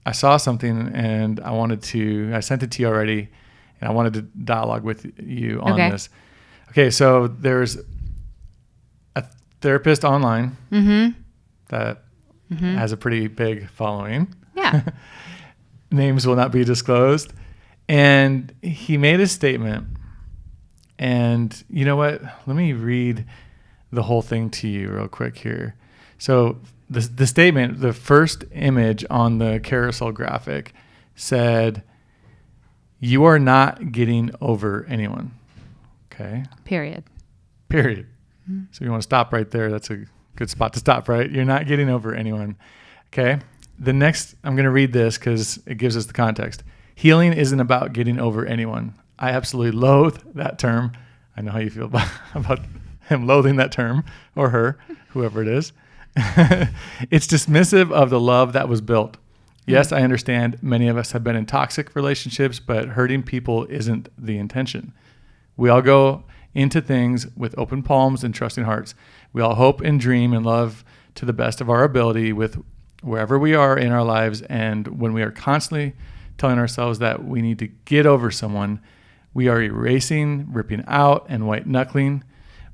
I saw something and I sent it to you already, and I wanted to dialogue with you on this. Okay, so there's a therapist online that has a pretty big following. Yeah. Names will not be disclosed. And he made a statement. And you know what? Let me read the whole thing to you real quick here. So the statement, the first image on the carousel graphic said, "You are not getting over anyone." Okay. Period. Mm-hmm. So you want to stop right there. That's a good spot to stop, right? You're not getting over anyone. Okay. The next, I'm going to read this because it gives us the context. Healing isn't about getting over anyone. I absolutely loathe that term. I know how you feel about him loathing that term, or her, whoever it is. It's dismissive of the love that was built. Yes, I understand many of us have been in toxic relationships, but hurting people isn't the intention. We all go into things with open palms and trusting hearts. We all hope and dream and love to the best of our ability with wherever we are in our lives. And when we are constantly telling ourselves that we need to get over someone, we are erasing, ripping out, and white knuckling.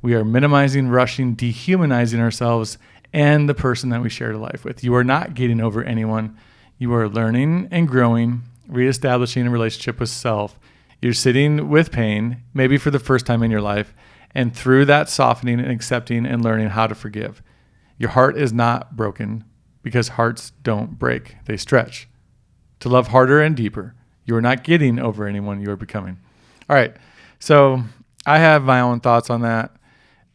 We are minimizing, rushing, dehumanizing ourselves and the person that we share life with. You are not getting over anyone. You are learning and growing, reestablishing a relationship with self. You're sitting with pain, maybe for the first time in your life, and through that softening and accepting and learning how to forgive. Your heart is not broken because hearts don't break, they stretch. To love harder and deeper. You are not getting over anyone, you are becoming. All right, so I have my own thoughts on that.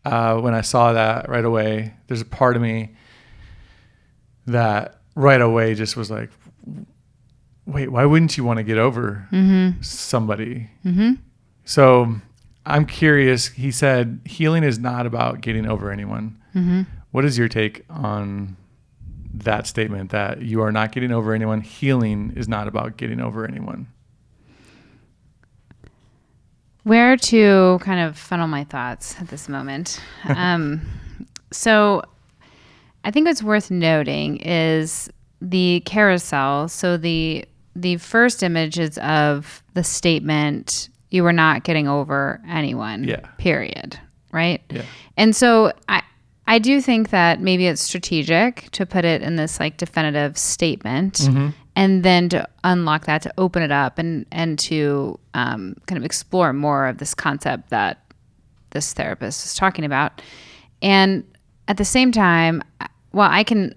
When I saw that right away, there's a part of me that right away just was like, wait, why wouldn't you want to get over somebody? Mm-hmm. So I'm curious. He said healing is not about getting over anyone. Mm-hmm. What is your take on that statement, that you are not getting over anyone? Healing is not about getting over anyone. Where to kind of funnel my thoughts at this moment. So I think what's worth noting is the carousel. So the first image is of the statement, you are not getting over anyone, period. Right? Yeah. And so I do think that maybe it's strategic to put it in this like definitive statement, and then to unlock that, to open it up and to kind of explore more of this concept that this therapist is talking about. And at the same time, well, I don't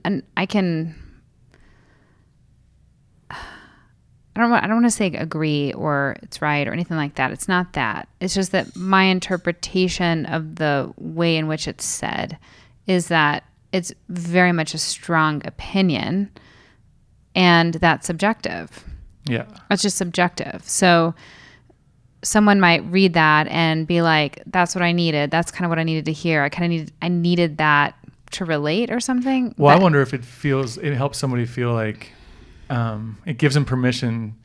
want to say agree or it's right or anything like that. It's not that. It's just that my interpretation of the way in which it's said is that it's very much a strong opinion, and that's subjective. Yeah. It's just subjective. So someone might read that and be like, that's what I needed. That's kind of what I needed to hear. I needed that to relate or something. Well, I wonder if it helps somebody feel like it gives them permission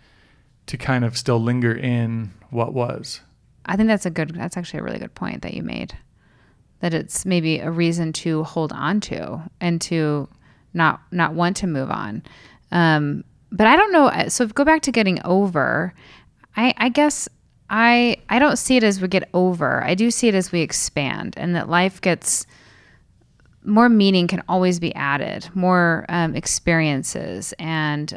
to kind of still linger in what was. I think that's actually a really good point that you made, that it's maybe a reason to hold on to and to not want to move on. But I don't know. So go back to getting over. I guess I don't see it as we get over. I do see it as we expand, and that life gets more meaning, can always be added, more experiences, and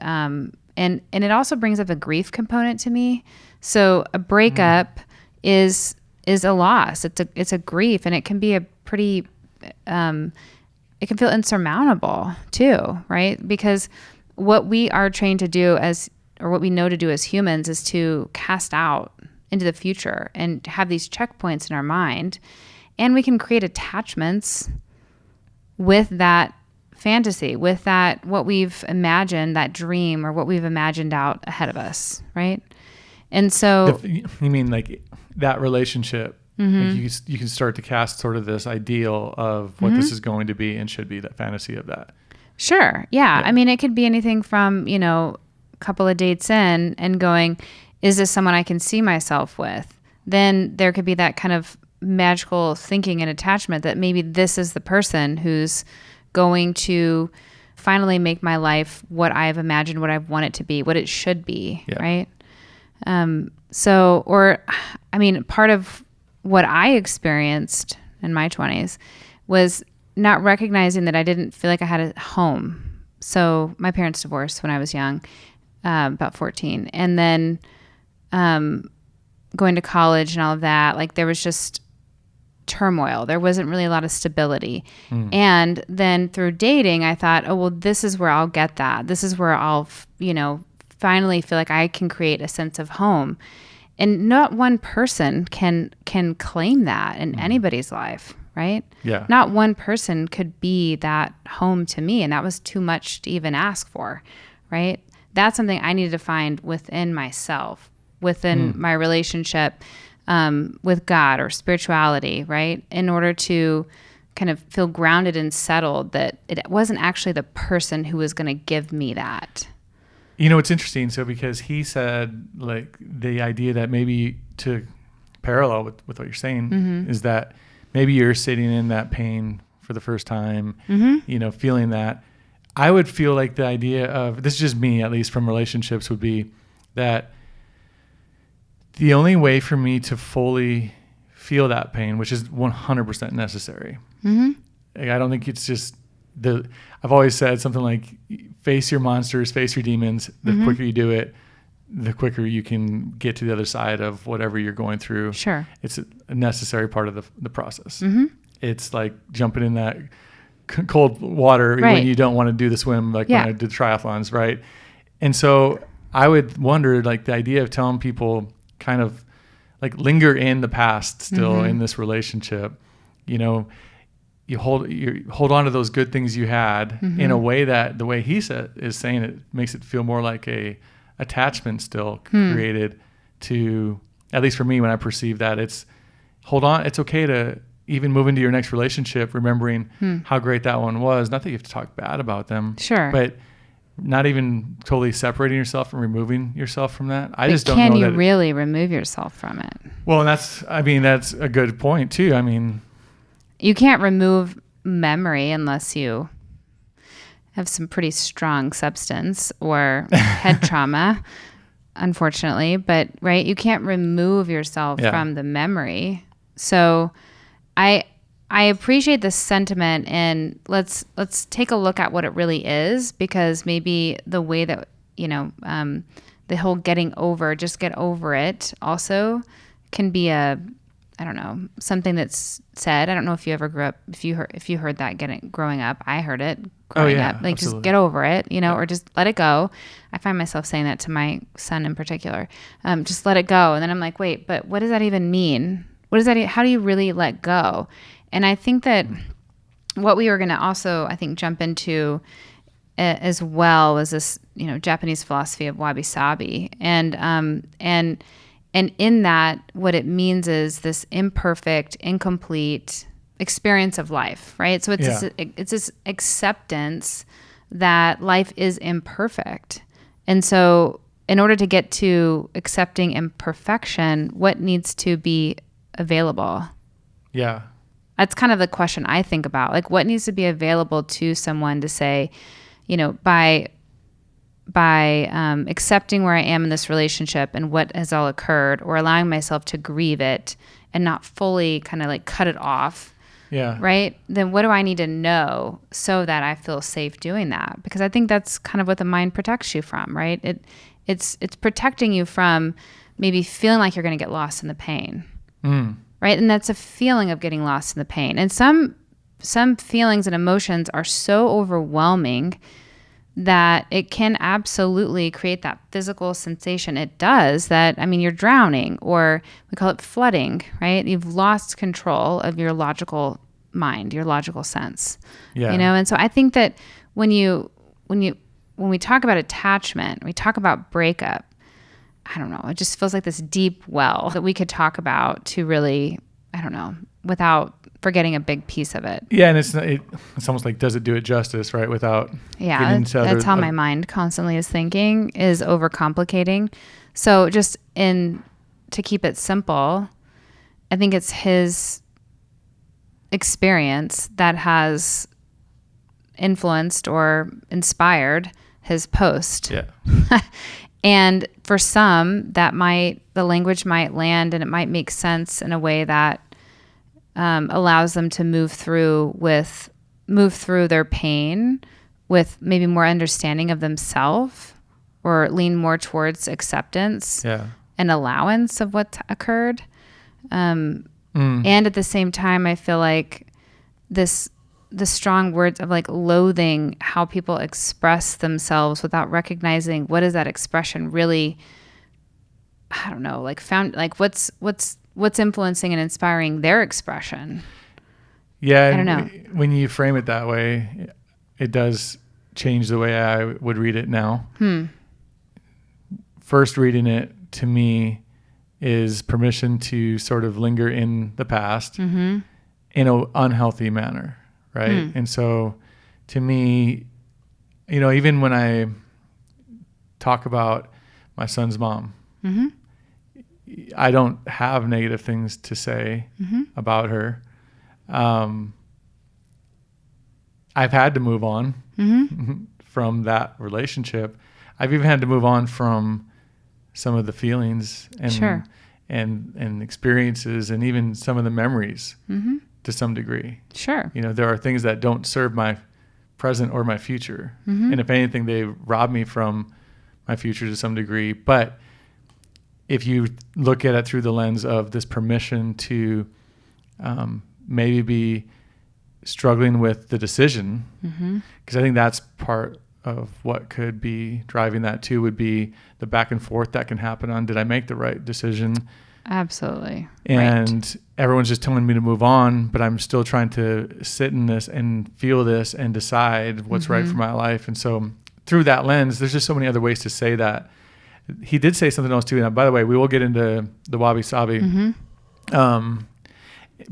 it also brings up a grief component to me. So a breakup is a loss. It's a grief, and it can be a pretty it can feel insurmountable too, right? Because what we are trained to do or what we know to do as humans is to cast out into the future and have these checkpoints in our mind, and we can create attachments with that fantasy, with that, what we've imagined, that dream, or what we've imagined out ahead of us, right? And so you mean like that relationship, like you can start to cast sort of this ideal of what this is going to be and should be, that fantasy of that. Sure. Yeah. I mean, it could be anything from, a couple of dates in and going, is this someone I can see myself with? Then there could be that kind of magical thinking and attachment that maybe this is the person who's going to finally make my life what I've imagined, what I want it to be, what it should be. Yeah. Right. Part of what I experienced in my 20s was not recognizing that I didn't feel like I had a home. So my parents divorced when I was young, about 14. And then going to college and all of that, like there was just turmoil. There wasn't really a lot of stability. And then through dating, I thought, oh, well, this is where I'll get that. This is where I'll, finally feel like I can create a sense of home. And not one person can claim that in anybody's life, right? Yeah. Not one person could be that home to me. And that was too much to even ask for, right? That's something I needed to find within myself, within my relationship with God or spirituality, right? In order to kind of feel grounded and settled that it wasn't actually the person who was going to give me that. It's interesting. So because he said like the idea that maybe to parallel with what you're saying is that maybe you're sitting in that pain for the first time, feeling that. I would feel like the idea of, this is just me, at least from relationships, would be that the only way for me to fully feel that pain, which is 100% necessary. Like, I don't think it's just I've always said something like, face your monsters, face your demons. The quicker you do it, the quicker you can get to the other side of whatever you're going through. Sure. It's a necessary part of the process. It's like jumping in that cold water when you don't want to do the swim, like when I did triathlons, right? And so I would wonder, like, the idea of telling people kind of like linger in the past still in this relationship, you hold on to those good things you had in a way that the way he is saying it makes it feel more like a attachment still created to, at least for me, when I perceive that, it's hold on. It's okay to even move into your next relationship, remembering how great that one was. Not that you have to talk bad about them, sure, but not even totally separating yourself and removing yourself from that. I just don't know. Can you really remove yourself from it? Well, and that's a good point too. I mean, you can't remove memory unless you have some pretty strong substance or head trauma, unfortunately. But right, you can't remove yourself from the memory. So I appreciate the sentiment, and let's take a look at what it really is, because maybe the way that the whole getting over, just get over it, also can be something that's said. I don't know if you ever grew up, if you heard that growing up. I heard it growing up, like, absolutely. Just get over it, or just let it go. I find myself saying that to my son in particular. Just let it go. And then I'm like, wait, but what does that even mean? What does that? How do you really let go? And I think that what we were going to also, I think, jump into as well was this, Japanese philosophy of wabi-sabi. And in that, what it means is this imperfect, incomplete experience of life, right? So it's this acceptance that life is imperfect. And so in order to get to accepting imperfection, what needs to be available? Yeah. That's kind of the question I think about. Like, what needs to be available to someone to say, by accepting where I am in this relationship and what has all occurred, or allowing myself to grieve it and not fully kind of like cut it off. Yeah. Right. Then what do I need to know so that I feel safe doing that? Because I think that's kind of what the mind protects you from, right? It's protecting you from maybe feeling like you're going to get lost in the pain. Right. And that's a feeling of getting lost in the pain. And some feelings and emotions are so overwhelming that it can absolutely create that physical sensation. It does that. I mean, you're drowning, or we call it flooding, right? You've lost control of your logical mind, your logical sense. Yeah. And so I think that when we talk about attachment, we talk about breakup, I don't know, it just feels like this deep well that we could talk about to really, I don't know, without forgetting a big piece of it. Yeah, and it's almost like, does it do it justice, right? Without getting into that's how my mind constantly is thinking, is overcomplicating. So just to keep it simple, I think it's his experience that has influenced or inspired his post. Yeah. And for some, the language might land and it might make sense in a way that allows them to move through their pain with maybe more understanding of themselves, or lean more towards acceptance and allowance of what occurred. And at the same time, I feel like the strong words of like loathing how people express themselves without recognizing what is that expression really, I don't know, like what's influencing and inspiring their expression. Yeah. I don't know. When you frame it that way, it does change the way I would read it now. First reading it to me is permission to sort of linger in the past in an unhealthy manner. Right. And so to me, even when I talk about my son's mom, I don't have negative things to say about her. I've had to move on from that relationship. I've even had to move on from some of the feelings and experiences and even some of the memories to some degree. Sure. There are things that don't serve my present or my future. And if anything, they rob me from my future to some degree. But if you look at it through the lens of this permission to maybe be struggling with the decision, because I think that's part of what could be driving that too, would be the back and forth that can happen on, did I make the right decision? Absolutely. And everyone's just telling me to move on, but I'm still trying to sit in this and feel this and decide what's right for my life. And so through that lens, there's just so many other ways to say that. He did say something else too. Now, by the way, we will get into the wabi sabi.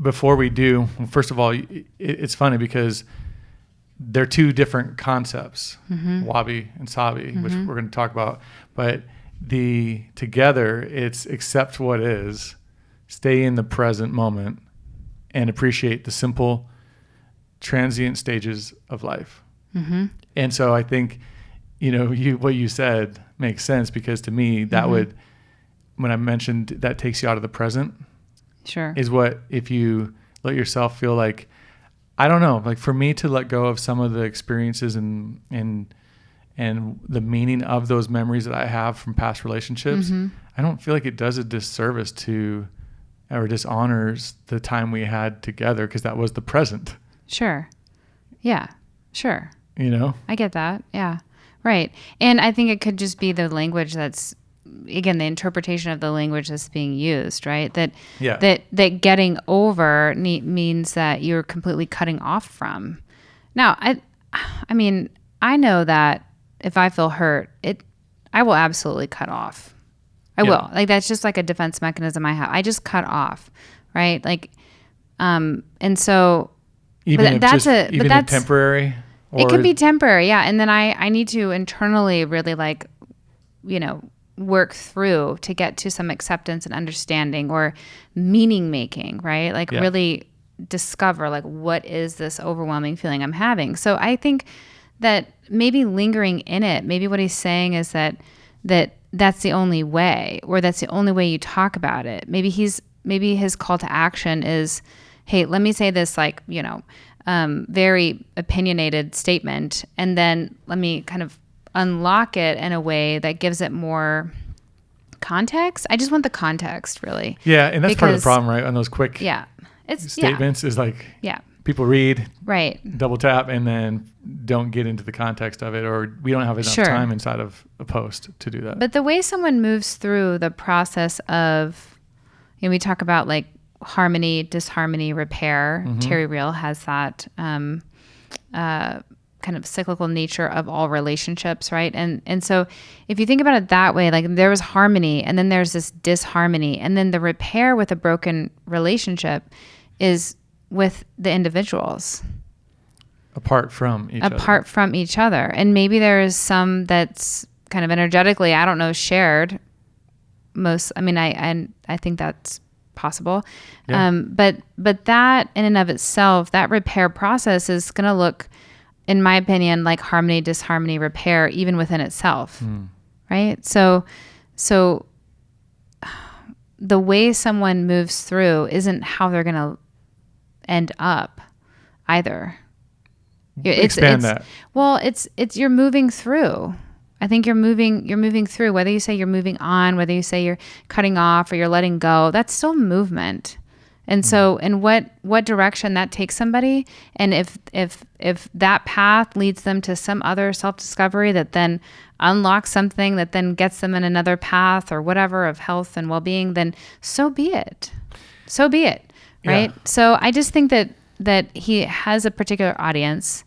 Before we do, first of all, it's funny because they're two different concepts, wabi and sabi, which we're going to talk about. But together, it's accept what is, stay in the present moment, and appreciate the simple, transient stages of life. And so I think, what you said makes sense, because to me, that would, when I mentioned that takes you out of the present, is what, if you let yourself feel like, I don't know, like for me to let go of some of the experiences and the meaning of those memories that I have from past relationships, I don't feel like it does a disservice to, or dishonors the time we had together, because that was the present. Sure. Yeah. Sure. I get that. Yeah. Right. And I think it could just be the language that's, again, the interpretation of the language that's being used, right? That getting over means that you're completely cutting off from. Now, I mean, I know that if I feel hurt, I will absolutely cut off. I will. Like, that's just like a defense mechanism I have. I just cut off, right? Like, and so, even if temporary. It could be temporary, yeah. And then I need to internally really work through to get to some acceptance and understanding or meaning making, right? Like really discover like, what is this overwhelming feeling I'm having? So I think that maybe lingering in it, maybe what he's saying is that's the only way, or that's the only way you talk about it. Maybe his call to action is, hey, let me say this very opinionated statement, and then let me kind of unlock it in a way that gives it more context. I just want the context, really. Yeah, and that's part of the problem, right? On those quick statements is like, people read, right, double tap, and then don't get into the context of it, or we don't have enough time inside of a post to do that. But the way someone moves through the process of, we talk about like harmony, disharmony, repair. Terry Real has that kind of cyclical nature of all relationships, right? And so if you think about it that way, like there was harmony and then there's this disharmony, and then the repair with a broken relationship is with the individuals. Apart from each other. And maybe there is some that's kind of energetically, I don't know, shared. I think that's possible. But that in and of itself, that repair process is going to look in my opinion, like harmony, disharmony, repair, even within itself. Right? So the way someone moves through isn't how they're going to end up either. Expand that. Well, it's you're moving through. I think you're moving through, whether you say you're moving on, whether you say you're cutting off or you're letting go, that's still movement. And so in what direction that takes somebody, and if that path leads them to some other self-discovery that then unlocks something that then gets them in another path or whatever of health and well-being, then so be it. Right? Yeah. So I just think that he has a particular audience.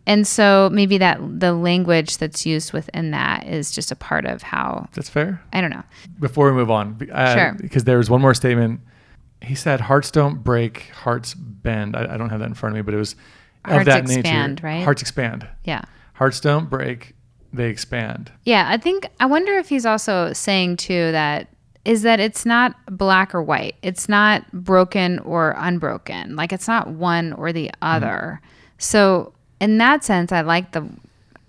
And so maybe that the language that's used within that is just a part of how. That's fair. I don't know. Before we move on, sure. Because there was one more statement. He said, "Hearts don't break, hearts bend." I don't have that in front of me, but it was hearts of that expand, nature. Right? Hearts expand. Yeah. Hearts don't break, they expand. Yeah, I wonder if he's also saying too that it's not black or white. It's not broken or unbroken. Like it's not one or the other. So in that sense, I like the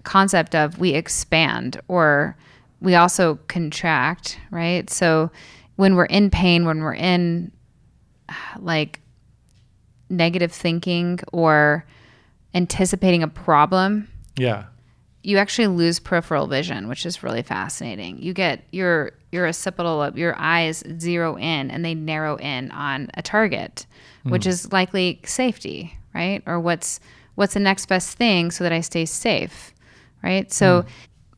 concept of we expand or we also contract, right? So when we're in pain, when we're in like negative thinking or anticipating a problem, you actually lose peripheral vision, which is really fascinating. You get your occipital lobe, your eyes zero in and they narrow in on a target, which is likely safety, right? Or what's the next best thing so that I stay safe, right? So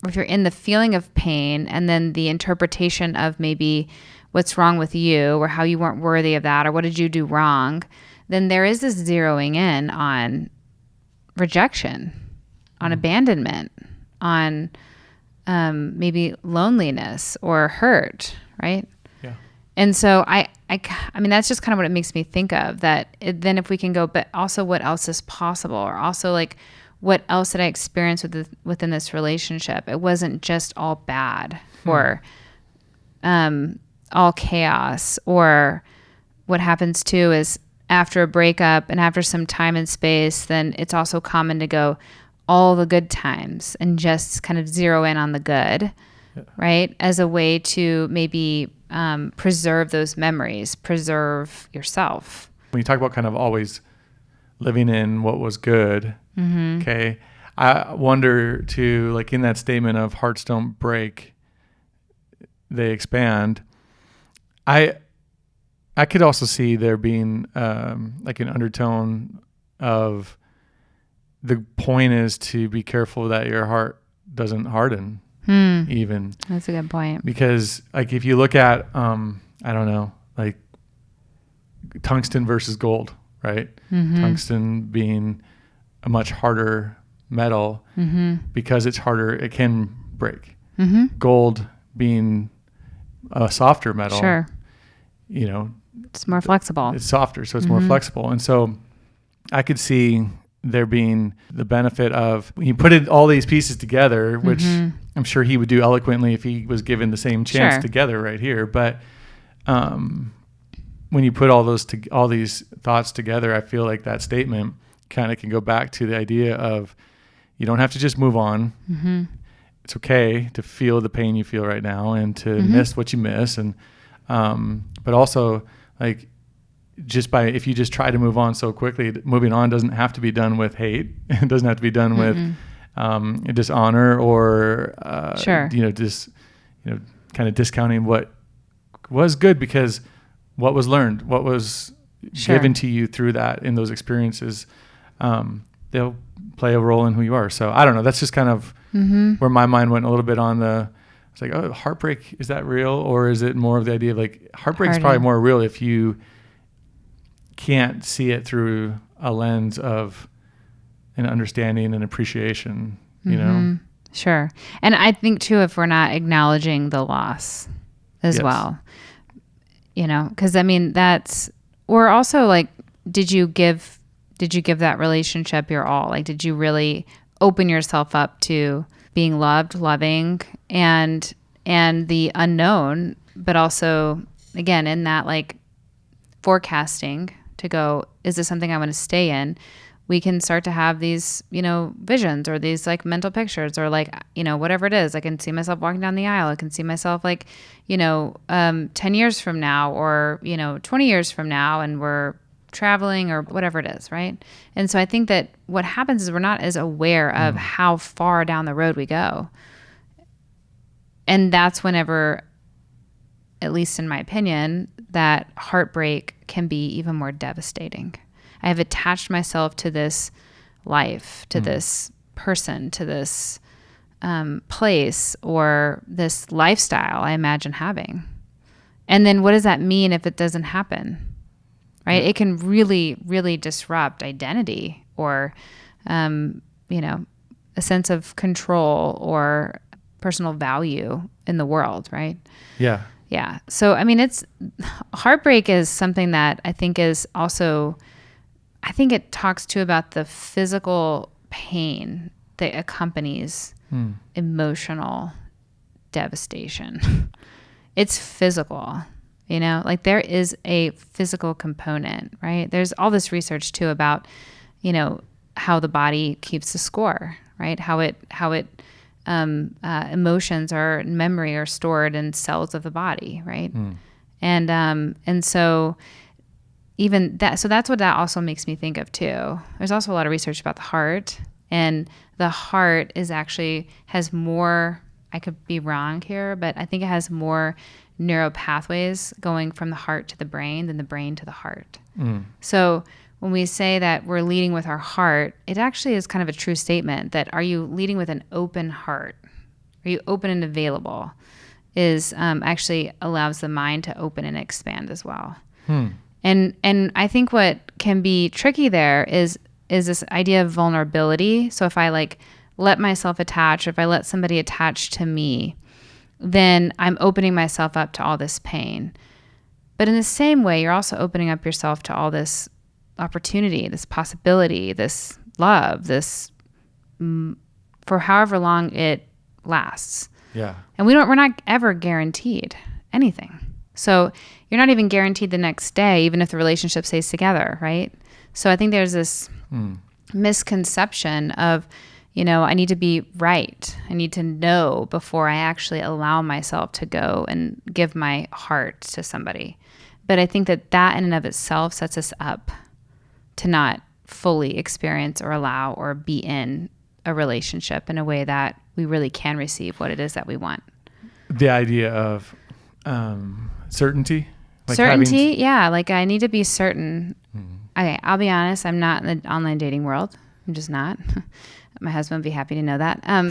if you're in the feeling of pain and then the interpretation of maybe what's wrong with you or how you weren't worthy of that or what did you do wrong, then there is this zeroing in on rejection, on abandonment, on maybe loneliness or hurt, right? Yeah. And so I mean, that's just kind of what it makes me think of, that then if we can go, but also what else is possible, or also like what else did I experience within this relationship? It wasn't just all bad or all chaos. Or what happens too is after a breakup and after some time and space, then it's also common to go all the good times and just kind of zero in on the good, right? As a way to maybe preserve those memories, preserve yourself. When you talk about kind of always living in what was good, okay, I wonder too, like in that statement of hearts don't break, they expand. I could also see there being like an undertone of the point is to be careful that your heart doesn't harden. Even. That's a good point. Because like if you look at I don't know, like tungsten versus gold, right? Tungsten being a much harder metal, because it's harder, it can break. Gold being a softer metal, sure, you know, it's more flexible. It's softer, so it's more flexible. And so I could see there being the benefit of when you put all these pieces together, which I'm sure he would do eloquently if he was given the same chance together right here. But when you put all these thoughts together, I feel like that statement kind of can go back to the idea of you don't have to just move on. It's okay to feel the pain you feel right now and to miss what you miss. And but also like if you just try to move on so quickly, moving on doesn't have to be done with hate. It doesn't have to be done with dishonor or just kind of discounting what was good, because what was learned, what was given to you through that in those experiences, they'll play a role in who you are. So I don't know. That's just kind of where my mind went a little bit on it's like, oh, heartbreak, is that real? Or is it more of the idea of like heartbreak is probably more real if you can't see it through a lens of an understanding and appreciation, you know? Sure. And I think too, if we're not acknowledging the loss as well, because I mean, or also like, did you give that relationship your all? Like, did you really open yourself up to being loved, loving, and the unknown, but also again, in that like forecasting to go, is this something I want to stay in? we can start to have these, visions or these like mental pictures or like, whatever it is. I can see myself walking down the aisle. I can see myself like, 10 years from now or, 20 years from now, and we're traveling or whatever it is, right? And so I think that what happens is we're not as aware of how far down the road we go. And that's whenever, at least in my opinion, that heartbreak can be even more devastating. I have attached myself to this life, to this person, to this place or this lifestyle I imagine having. And then what does that mean if it doesn't happen? Right? It can really, really disrupt identity or, a sense of control or personal value in the world, right? Yeah. Yeah. So, heartbreak is something that I think is also, I think it talks too about the physical pain that accompanies emotional devastation. It's physical, like there is a physical component, right? There's all this research too about, how the body keeps the score, right? How emotions or memory are stored in cells of the body, right? And so even that, so that's what that also makes me think of too. There's also a lot of research about the heart, and the heart has more, I could be wrong here, but I think it has more neural pathways going from the heart to the brain than the brain to the heart. So when we say that we're leading with our heart, it actually is kind of a true statement that are you leading with an open heart? Are you open and available? Is actually allows the mind to open and expand as well. And I think what can be tricky there is this idea of vulnerability. So if I like let myself attach, if I let somebody attach to me, then I'm opening myself up to all this pain. But in the same way, you're also opening up yourself to all this opportunity, this possibility, this love, this for however long it lasts. Yeah. And we're not ever guaranteed anything. So you're not even guaranteed the next day, even if the relationship stays together, right? So I think there's this misconception of, I need to be right. I need to know before I actually allow myself to go and give my heart to somebody. But I think that in and of itself sets us up to not fully experience or allow or be in a relationship in a way that we really can receive what it is that we want. The idea of certainty. Yeah. Like I need to be certain. Okay, I'll be honest. I'm not in the online dating world. I'm just not. My husband would be happy to know that. I'm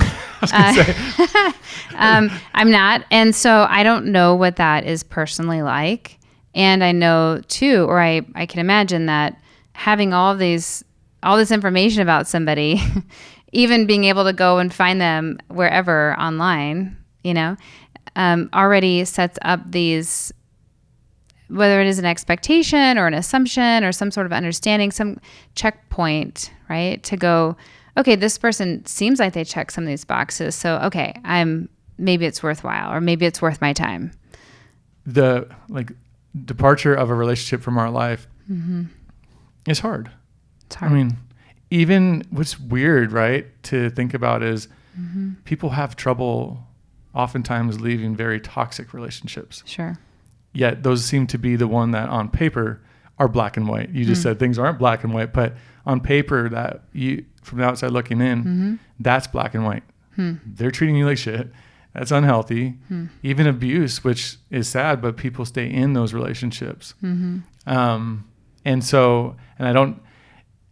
not. And so I don't know what that is personally like. And I know too, or I can imagine that having all this information about somebody, even being able to go and find them wherever online, already sets up these, whether it is an expectation or an assumption or some sort of understanding, some checkpoint, right? To go, okay, this person seems like they check some of these boxes. So, okay, maybe it's worthwhile or maybe it's worth my time. The departure of a relationship from our life is hard. It's hard. I mean, even what's weird, right, to think about is people have trouble oftentimes leaving very toxic relationships. Sure. Yet those seem to be the one that on paper are black and white. You just said things aren't black and white, but on paper that you, from the outside looking in, that's black and white. They're treating you like shit. That's unhealthy. Even abuse, which is sad, but people stay in those relationships. And so, and I don't,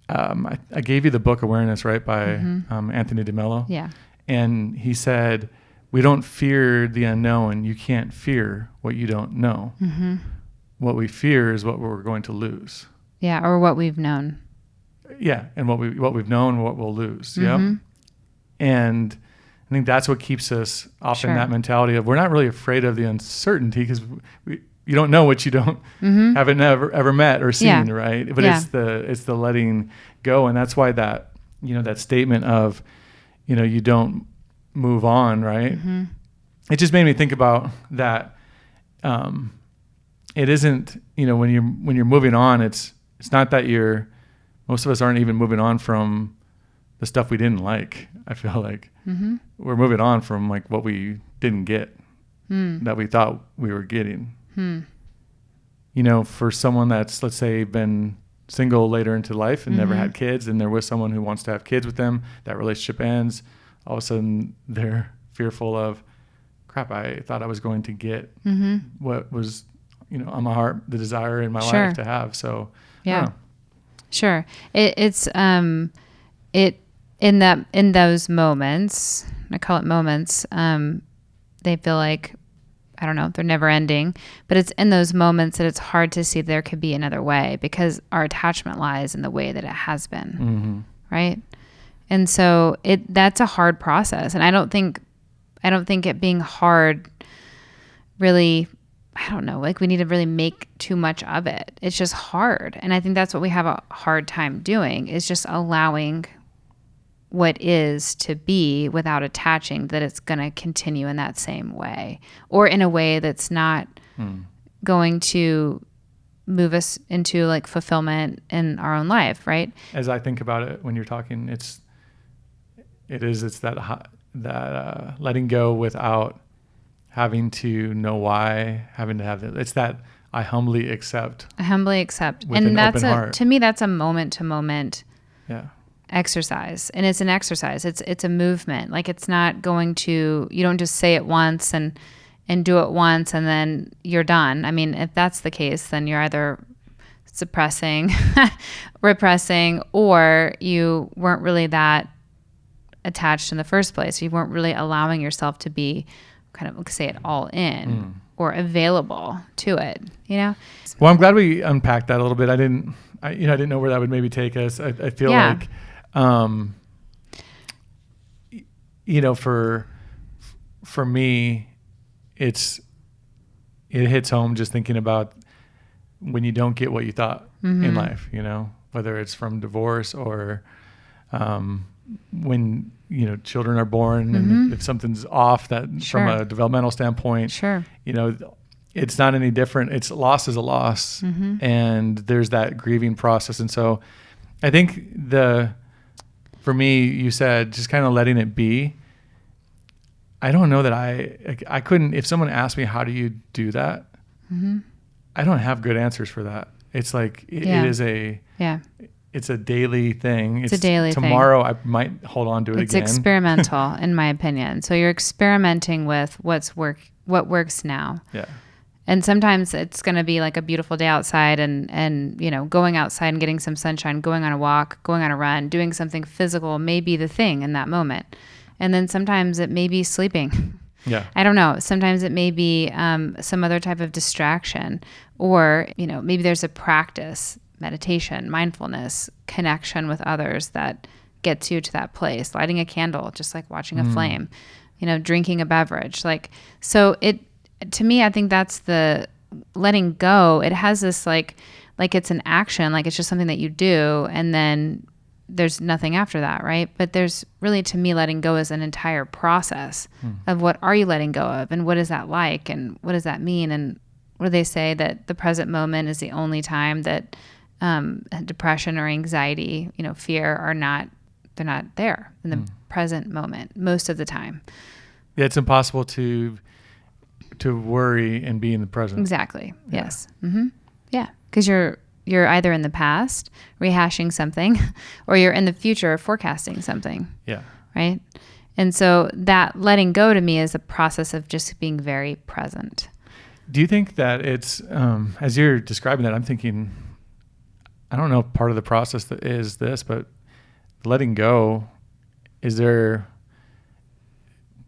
I gave you the book Awareness, right, by Anthony DeMello. Yeah. And he said, we don't fear the unknown. You can't fear what you don't know. What we fear is what we're going to lose. Yeah, or what we've known. Yeah, and what we've known, what we'll lose. Yep. And I think that's what keeps us off in that mentality of we're not really afraid of the uncertainty because you don't know what you don't haven't ever met or seen, right? But it's the letting go, and that's why that that statement of you don't move on, right? It just made me think about that. It isn't when you're moving on, it's not that you're most of us aren't even moving on from the stuff we didn't like. I feel like we're moving on from like what we didn't get that we thought we were getting. You know, for someone that's, let's say, been single later into life and never had kids, and they're with someone who wants to have kids with them, that relationship ends. All of a sudden they're fearful of, crap, I thought I was going to get what was, you know, on my heart, the desire in my life to have. So yeah, sure. It's in those moments, I call it moments, they feel like, I don't know, they're never ending, but it's in those moments that it's hard to see there could be another way, because our attachment lies in the way that it has been. Right. And so that's a hard process. And I don't think it being hard really, I don't know, like we need to really make too much of it. It's just hard. And I think that's what we have a hard time doing, is just allowing what is to be without attaching that it's going to continue in that same way, or in a way that's not going to move us into like fulfillment in our own life. Right. As I think about it, when you're talking, it's that letting go without having to know why, having to have it. It's that I humbly accept. And that's to me, that's a moment to moment exercise. And it's an exercise. It's a movement. Like it's not going to, you don't just say it once and do it once and then you're done. I mean, if that's the case, then you're either suppressing, repressing, or you weren't really that attached in the first place. You weren't really allowing yourself to be kind of, say it all in or available to it, you know? Well, I'm glad we unpacked that a little bit. I didn't know where that would maybe take us. I feel like, you know, for me, it hits home just thinking about when you don't get what you thought in life, you know, whether it's from divorce or, when, you know, children are born and if something's off that from a developmental standpoint, you know, it's not any different. It's loss is a loss and there's that grieving process. And so I think for me, you said just kind of letting it be. I don't know that I couldn't, if someone asked me, how do you do that? I don't have good answers for that. It's like, it is it's a daily thing. It's a daily thing. Tomorrow I might hold on to it again. It's experimental in my opinion. So you're experimenting with what works now. Yeah. And sometimes it's going to be like a beautiful day outside and, you know, going outside and getting some sunshine, going on a walk, going on a run, doing something physical may be the thing in that moment. And then sometimes it may be sleeping. Yeah. I don't know. Sometimes it may be some other type of distraction, or, you know, maybe there's a practice, meditation, mindfulness, connection with others that gets you to that place. Lighting a candle, just like watching a flame, you know, drinking a beverage. Like, so to me, I think that's the letting go. It has this like it's an action, like it's just something that you do and then there's nothing after that, right? But there's really, to me, letting go is an entire process of what are you letting go of and what is that like and what does that mean? And what do they say, that the present moment is the only time that depression or anxiety, you know, fear they're not there in the present moment most of the time. Yeah, it's impossible to worry and be in the present. Exactly. Yeah. Yes. Yeah, because you're either in the past rehashing something or you're in the future forecasting something. Yeah. Right? And so that letting go to me is a process of just being very present. Do you think that it's, as you're describing that, I'm thinking, I don't know if part of the process that is this, but letting go, is there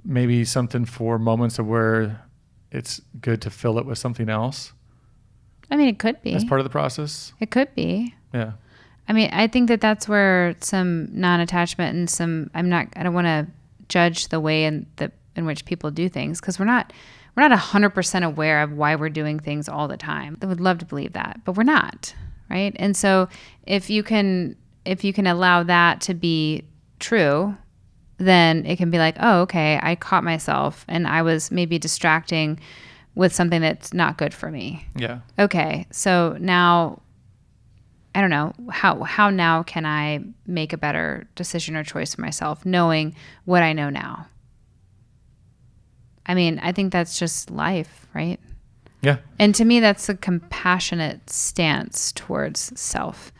maybe something for moments of where it's good to fill it with something else? I mean, it could be. As part of the process? It could be. Yeah. I mean, I think that's where some non-attachment and some, I don't want to judge the way in which people do things, because we're not 100% aware of why we're doing things all the time. I would love to believe that, but we're not, right? And so if you can allow that to be true, then it can be like, oh, okay, I caught myself and I was maybe distracting with something that's not good for me. Yeah. Okay. So now I don't know, how now can I make a better decision or choice for myself, knowing what I know now? I mean, I think that's just life, right? Yeah. And to me, that's a compassionate stance towards self.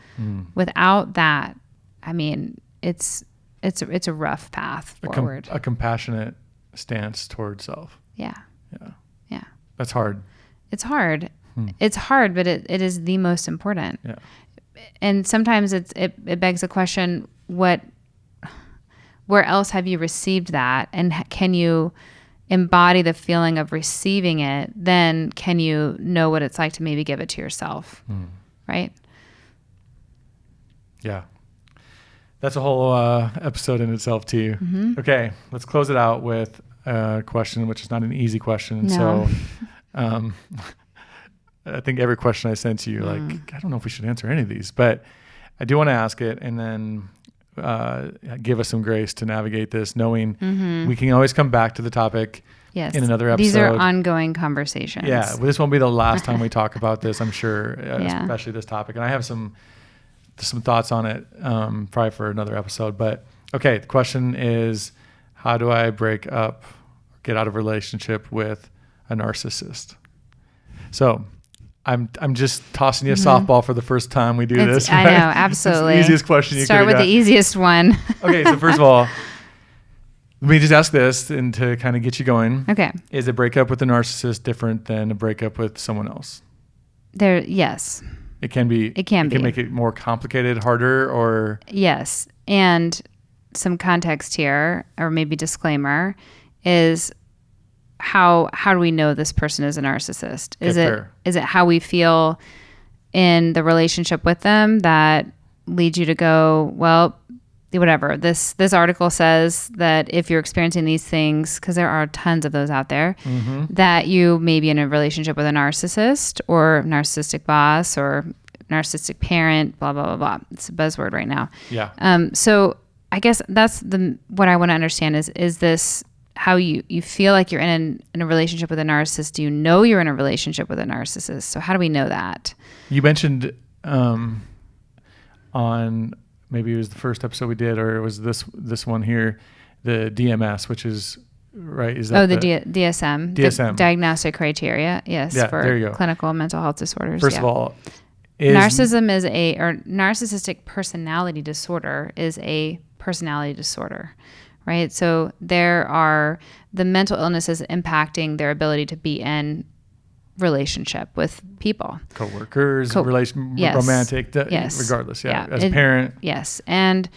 Without that, I mean, it's a rough path forward. A compassionate stance towards self. Yeah. Yeah. Yeah. That's hard. It's hard. It's hard, but it is the most important. Yeah. And sometimes it begs the question, where else have you received that? And can you embody the feeling of receiving it? Then can you know what it's like to maybe give it to yourself? Right? Yeah. That's a whole episode in itself too. Okay. Let's close it out with a question, which is not an easy question. No. So, I think every question I sent to you, like, I don't know if we should answer any of these, but I do want to ask it and then give us some grace to navigate this, knowing we can always come back to the topic Yes. in another episode. These are ongoing conversations. Yeah. Well, this won't be the last time we talk about this, I'm sure, especially this topic. And I have some thoughts on it probably for another episode. But okay, the question is, how do I break up, get out of a relationship with a narcissist? So I'm just tossing you a softball for the first time we do this. I know, absolutely. It's the easiest question you could Start with the easiest one. Okay, so first of all, let me just ask this, and to kind of get you going. Okay. Is a breakup with a narcissist different than a breakup with someone else? Yes. It can be. It can make it more complicated, harder, or... Yes. And some context here, or maybe disclaimer, is how do we know this person is a narcissist? Is it how we feel in the relationship with them that leads you to go, well, whatever. This article says that if you're experiencing these things, because there are tons of those out there, that you may be in a relationship with a narcissist or narcissistic boss or narcissistic parent, blah, blah, blah, blah. It's a buzzword right now. Yeah. So I guess that's what I want to understand is this how you feel like you're in a relationship with a narcissist? Do you know you're in a relationship with a narcissist? So how do we know that? You mentioned on... maybe it was the first episode we did, or it was this one here, the DMS, which is right. Is that the DSM? DSM, diagnostic criteria. Yes, yeah, for there you go. Clinical mental health disorders. First of all, narcissistic personality disorder is a personality disorder, right? So the mental illnesses impacting their ability to be in relationship with people, co-workers, romantic, regardless. As a parent. Yes. And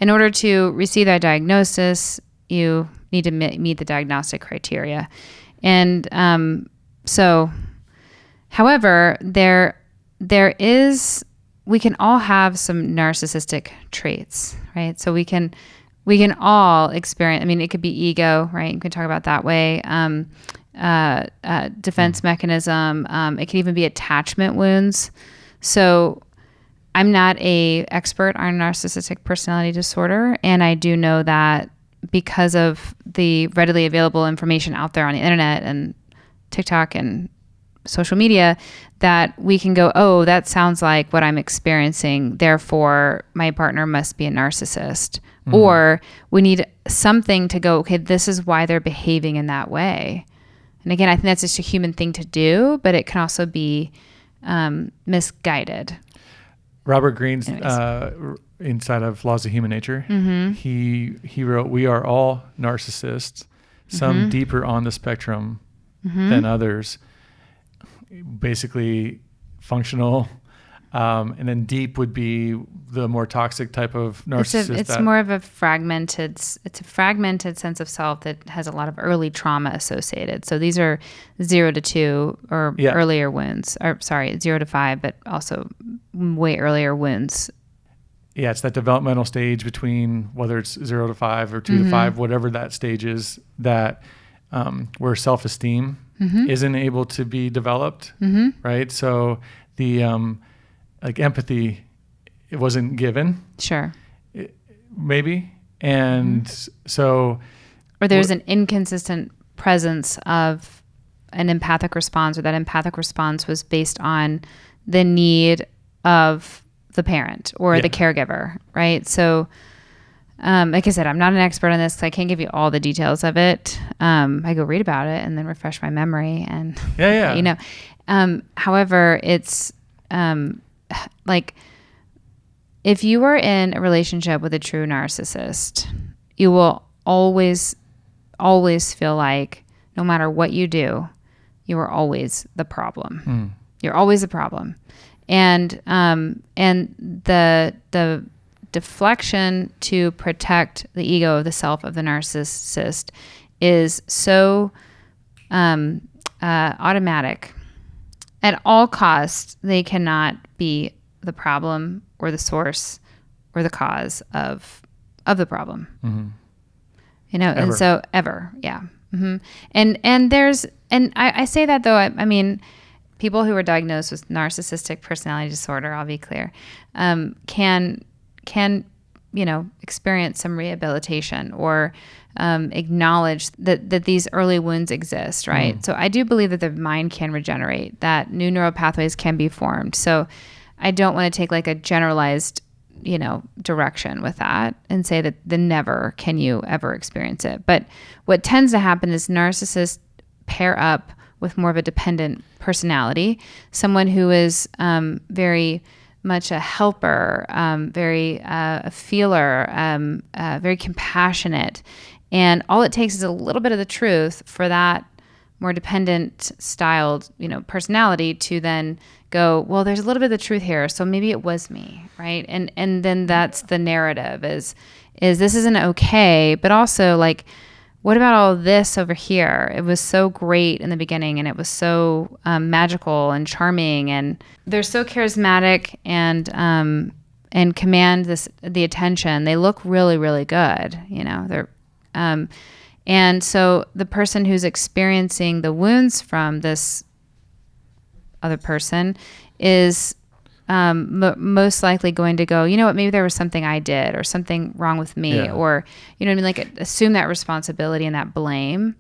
in order to receive that diagnosis, you need to meet the diagnostic criteria. And however, we can all have some narcissistic traits, right? So we can all experience, I mean, it could be ego, right? You can talk about that way. Defense mechanism. It can even be attachment wounds. So I'm not an expert on narcissistic personality disorder. And I do know that because of the readily available information out there on the internet and TikTok and social media, that we can go, oh, that sounds like what I'm experiencing. Therefore, my partner must be a narcissist. Or we need something to go, okay, this is why they're behaving in that way. And again, I think that's just a human thing to do, but it can also be misguided. Robert Greene's inside of Laws of Human Nature, he wrote, "We are all narcissists, some deeper on the spectrum than others." Basically, functional, and then deep would be the more toxic type of narcissist. It's more of a fragmented sense of self that has a lot of early trauma associated. So these are 0 to 2 or earlier wounds, or 0 to 5, but also way earlier wounds. Yeah, it's that developmental stage between whether it's 0 to 5 or 2 to 5, whatever that stage is, that where self-esteem isn't able to be developed, right? So the like empathy, it wasn't given. Sure. Maybe. And so... Or there's an inconsistent presence of an empathic response, or that empathic response was based on the need of the parent or the caregiver, right? So, like I said, I'm not an expert on this, so I can't give you all the details of it. I go read about it and then refresh my memory and, you know, however, it's, like if you are in a relationship with a true narcissist, you will always feel like no matter what you do, you are always the problem. You're always the problem. And the deflection to protect the ego of the self of the narcissist is so automatic. At all costs, they cannot be the problem or the source or the cause of the problem. You know, Ever. and so ever, yeah. And there's, and I say that though, I mean, people who are diagnosed with narcissistic personality disorder, I'll be clear, can, you know, experience some rehabilitation or acknowledge that these early wounds exist, right? So I do believe that the mind can regenerate, that new neural pathways can be formed. So I don't want to take like a generalized, you know, direction with that and say that never can you ever experience it. But what tends to happen is narcissists pair up with more of a dependent personality, someone who is very much a helper, very a feeler, very compassionate. And all it takes is a little bit of the truth for that more dependent styled, you know, personality to then go, well, there's a little bit of the truth here. So maybe it was me, right? And then that's the narrative is this isn't okay, but also like, what about all this over here? It was so great in the beginning and it was so magical and charming and they're so charismatic and command the attention. They look really, really good, you know, they're, and so the person who's experiencing the wounds from this other person is most likely going to go, you know what, maybe there was something I did or something wrong with me or, you know what I mean? Like assume that responsibility and that blame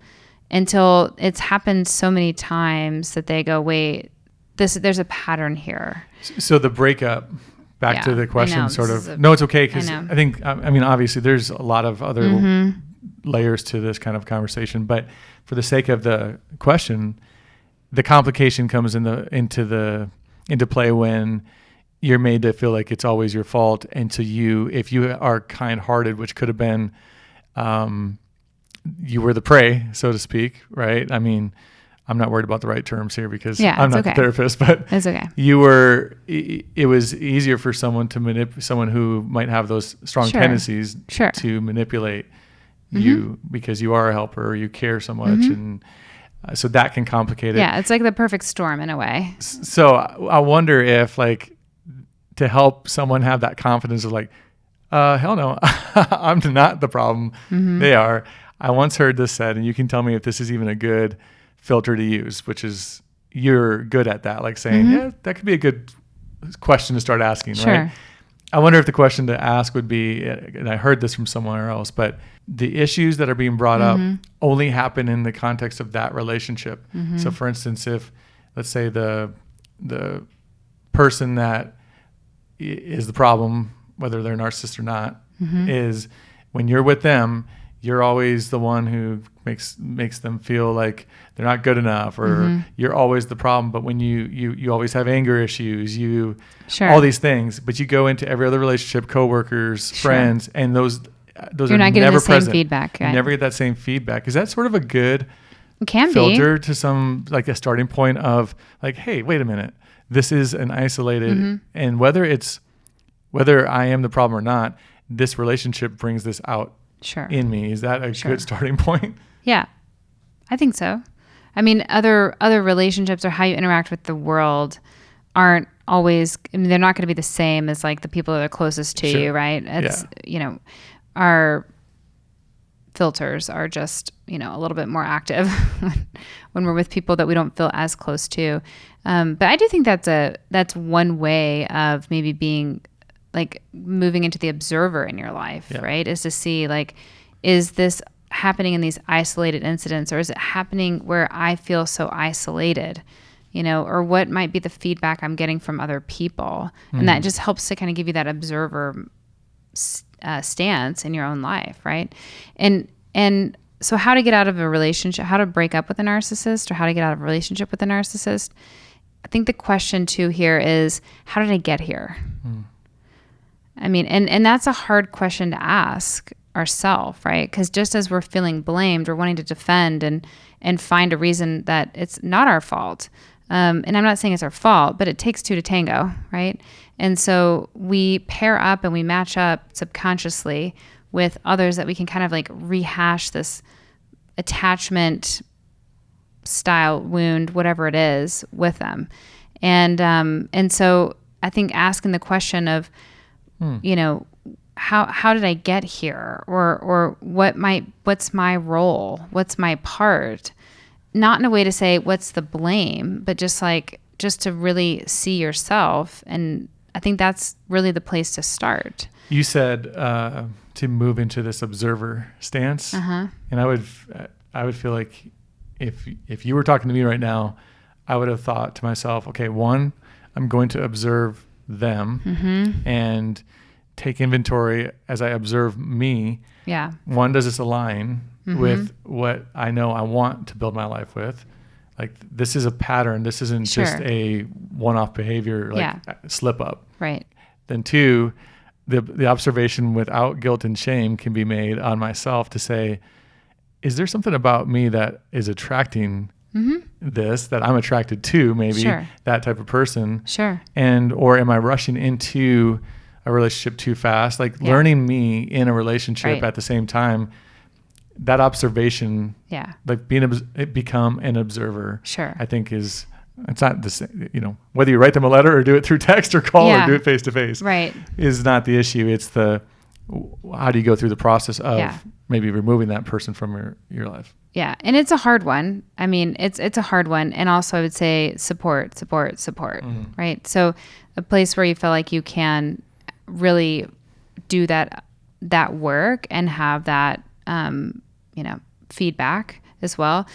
until it's happened so many times that they go, wait, there's a pattern here. So the breakup, back to the question sort of, no, it's okay. Cause I think, I mean, obviously there's a lot of other layers to this kind of conversation, but for the sake of the question, the complication comes into play when you're made to feel like it's always your fault. And to you, if you are kind-hearted, which could have been, you were the prey, so to speak, right? I mean, I'm not worried about the right terms here because I'm not the therapist, but it's okay. It was easier for someone to someone who might have those strong tendencies to manipulate you because you are a helper, or you care so much. And so that can complicate it. Yeah. It's like the perfect storm in a way. So I wonder if like to help someone have that confidence of like, hell no, I'm not the problem. They are. I once heard this said, and you can tell me if this is even a good filter to use, which is you're good at that. Like saying, yeah, that could be a good question to start asking, right? I wonder if the question to ask would be, and I heard this from somewhere else, but the issues that are being brought up only happen in the context of that relationship. So for instance, if let's say the person that is the problem, whether they're a narcissist or not, is when you're with them, you're always the one who makes them feel like they're not good enough, or you're always the problem. But when you always have anger issues, all these things, but you go into every other relationship, coworkers, friends, and those you're are not getting never the same present. feedback. Right? You never get that same feedback. Is that sort of a good can filter to some, like a starting point of like, hey, wait a minute, this is an isolated, and whether I am the problem or not, this relationship brings this out in me. Is that a good starting point? Yeah, I think so. I mean, other relationships or how you interact with the world aren't always, I mean, they're not going to be the same as like the people that are closest to you, right? It's, you know, our filters are just, you know, a little bit more active when we're with people that we don't feel as close to. But I do think that's one way of maybe being like moving into the observer in your life, right? Is to see like, is this happening in these isolated incidents, or is it happening where I feel so isolated or what might be the feedback I'm getting from other people. And that just helps to kind of give you that observer stance in your own life, right? And so how to get out of a relationship, how to break up with a narcissist, or how to get out of a relationship with a narcissist. I think the question too here is, how did I get here? I mean, and that's a hard question to ask ourselves, right? Because just as we're feeling blamed, we're wanting to defend and find a reason that it's not our fault. And I'm not saying it's our fault, but it takes two to tango, right? And so we pair up and we match up subconsciously with others that we can kind of like rehash this attachment style wound, whatever it is, with them. And so I think asking the question of, how did I get here? Or what's my role? What's my part? Not in a way to say, what's the blame, but just to really see yourself. And I think that's really the place to start. You said to move into this observer stance, and I would feel like if you were talking to me right now, I would have thought to myself, okay, one, I'm going to observe them and take inventory as I observe me. Yeah. One, does this align with what I know I want to build my life with? Like, this is a pattern. This isn't just a one-off behavior, slip up. Right. Then two, the observation without guilt and shame can be made on myself to say, is there something about me that is attracting this, that I'm attracted to, maybe that type of person? Sure. Or am I rushing into a relationship too fast? Like learning me in a relationship at the same time, that observation, like become an observer, I think it's not the same, whether you write them a letter or do it through text or call or do it face to face, is not the issue. It's how do you go through the process of maybe removing that person from your life? Yeah. And it's a hard one. I mean, it's a hard one. And also I would say support, right? So a place where you feel like you can really do that work and have that, feedback as well.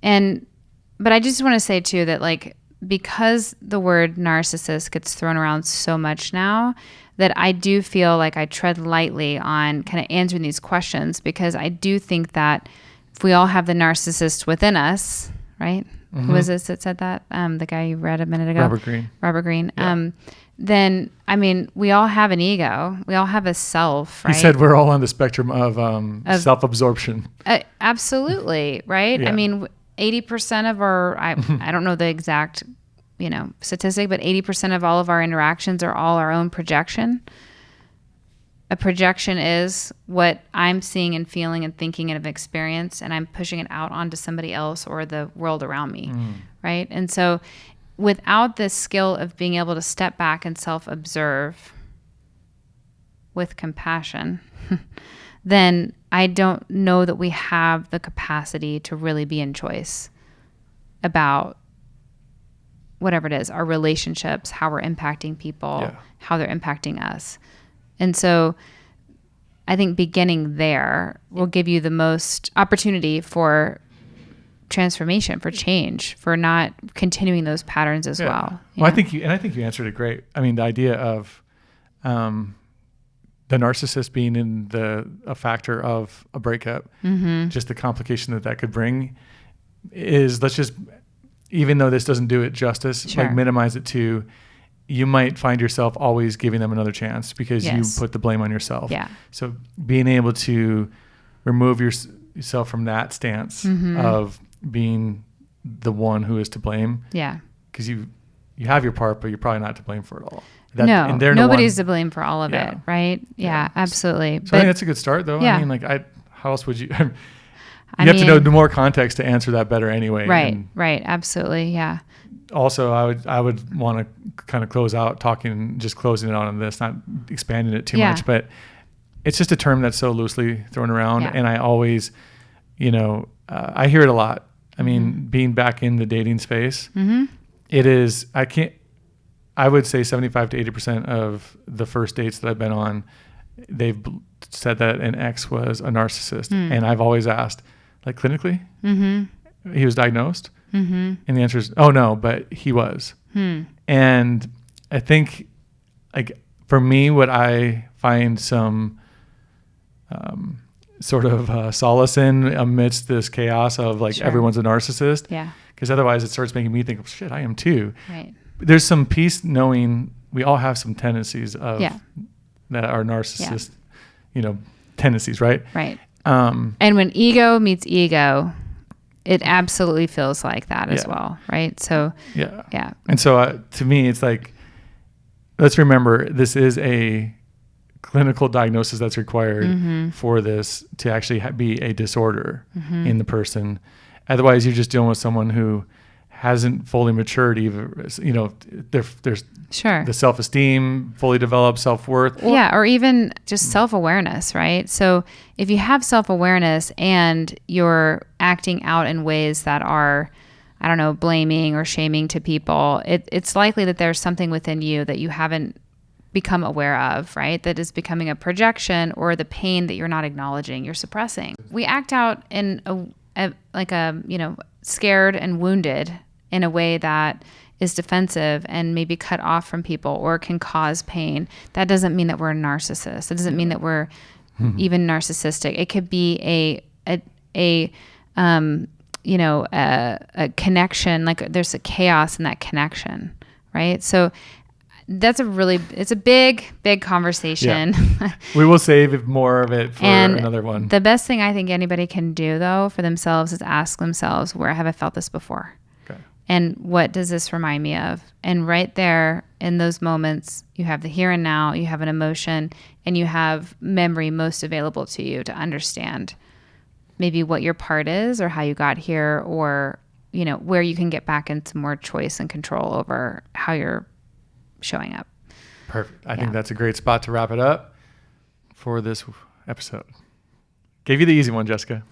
But I just want to say too that, like, because the word narcissist gets thrown around so much now, that I do feel like I tread lightly on kind of answering these questions, because I do think that if we all have the narcissist within us, right? Who was this that said that? The guy you read a minute ago? Robert Greene. Yeah. Then, I mean, we all have an ego. We all have a self, right? He said we're all on the spectrum of self-absorption. Absolutely, right? Yeah. I mean, 80% of our, I don't know the exact, statistic, but 80% of all of our interactions are all our own projection. A projection is what I'm seeing and feeling and thinking and have experienced, and I'm pushing it out onto somebody else or the world around me, right? And so without the skill of being able to step back and self-observe with compassion, then I don't know that we have the capacity to really be in choice about whatever it is, our relationships, how we're impacting people, how they're impacting us. And so I think beginning there will give you the most opportunity for transformation, for change, for not continuing those patterns as well. Well, I think you answered it great. I mean, the idea of the narcissist being in a factor of a breakup, just the complication that could bring is, let's just, even though this doesn't do it justice, like minimize it to, you might find yourself always giving them another chance because you put the blame on yourself. Yeah. So being able to remove yourself from that stance of being the one who is to blame. Yeah. Because you have your part, but you're probably not to blame for it all. And nobody's to blame for all of it, right? Yeah, absolutely. So I think that's a good start, though. Yeah. I mean, how else would you? You have to know the more context to answer that better anyway. Right. Right. Absolutely. Yeah. Also, I would want to kind of close out closing it on this, not expanding it too much, but it's just a term that's so loosely thrown around, and I always, I hear it a lot. I mean, being back in the dating space, it is. I would say 75 to 80% of the first dates that I've been on, they've said that an ex was a narcissist, and I've always asked, like, clinically, he was diagnosed. Mm-hmm. And the answer is, oh no, but he was. And I think, like, for me, what I find some sort of solace in amidst this chaos of like everyone's a narcissist. Yeah. Because otherwise it starts making me think, oh, shit, I am too. Right. There's some peace knowing we all have some tendencies of that are narcissist, tendencies, right? Right. And when ego meets ego, it absolutely feels like that as well, right? So yeah. And so to me, it's like, let's remember this is a clinical diagnosis that's required for this to actually be a disorder in the person. Otherwise, you're just dealing with someone who hasn't fully matured. There's the self-esteem, fully developed self-worth. Or even just self-awareness, right? So if you have self-awareness and you're acting out in ways that are, I don't know, blaming or shaming to people, it's likely that there's something within you that you haven't become aware of, right? That is becoming a projection, or the pain that you're not acknowledging, you're suppressing. We act out in scared and wounded in a way that is defensive and maybe cut off from people or can cause pain. That doesn't mean that we're a narcissist. It doesn't mean that we're even narcissistic. It could be a connection, like there's a chaos in that connection, right? So it's a big conversation. Yeah. We will save more of it for another one. The best thing I think anybody can do though for themselves is ask themselves, where have I felt this before? Okay. And what does this remind me of? And right there in those moments, you have the here and now, you have an emotion, and you have memory most available to you to understand maybe what your part is or how you got here, or, where you can get back into more choice and control over how you're showing up. Perfect. I think that's a great spot to wrap it up for this episode. Gave you the easy one, Jessica.